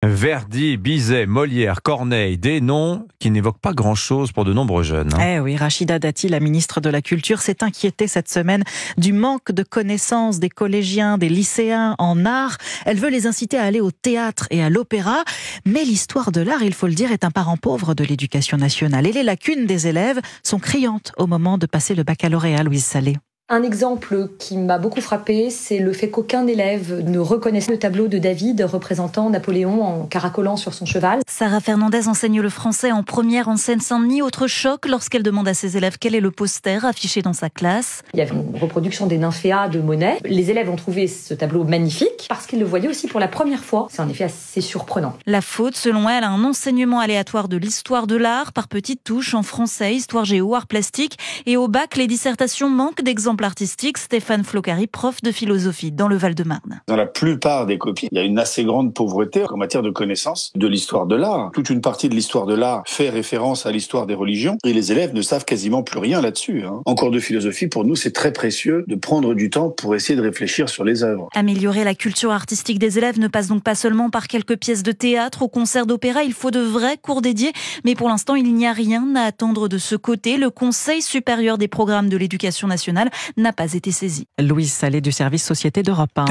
Verdi, Bizet, Molière, Corneille, des noms qui n'évoquent pas grand-chose pour de nombreux jeunes. Eh oui, Rachida Dati, la ministre de la Culture, s'est inquiétée cette semaine du manque de connaissances des collégiens, des lycéens en art. Elle veut les inciter à aller au théâtre et à l'opéra. Mais l'histoire de l'art, il faut le dire, est un parent pauvre de l'éducation nationale. Et les lacunes des élèves sont criantes au moment de passer le baccalauréat, Louise Salé. Un exemple qui m'a beaucoup frappé, c'est le fait qu'aucun élève ne reconnaissait le tableau de David représentant Napoléon en caracolant sur son cheval. Sarah Fernandez enseigne le français en première en Seine-Saint-Denis. Autre choc lorsqu'elle demande à ses élèves quel est le poster affiché dans sa classe. Il y avait une reproduction des Nymphéas de Monet. Les élèves ont trouvé ce tableau magnifique parce qu'ils le voyaient aussi pour la première fois. C'est en effet assez surprenant. La faute, selon elle, à un enseignement aléatoire de l'histoire de l'art par petites touches en français, histoire géo, art plastique. Et au bac, les dissertations manquent d'exemples artistique. Stéphane Flocari, prof de philosophie dans le Val-de-Marne. Dans la plupart des copies, il y a une assez grande pauvreté en matière de connaissance de l'histoire de l'art. Toute une partie de l'histoire de l'art fait référence à l'histoire des religions et les élèves ne savent quasiment plus rien là-dessus. En cours de philosophie, pour nous, c'est très précieux de prendre du temps pour essayer de réfléchir sur les œuvres. Améliorer la culture artistique des élèves ne passe donc pas seulement par quelques pièces de théâtre ou concerts d'opéra, il faut de vrais cours dédiés. Mais pour l'instant, il n'y a rien à attendre de ce côté. Le Conseil supérieur des programmes de l'éducation nationale n'a pas été saisi. Louise Salé du service Société d'Europe 1.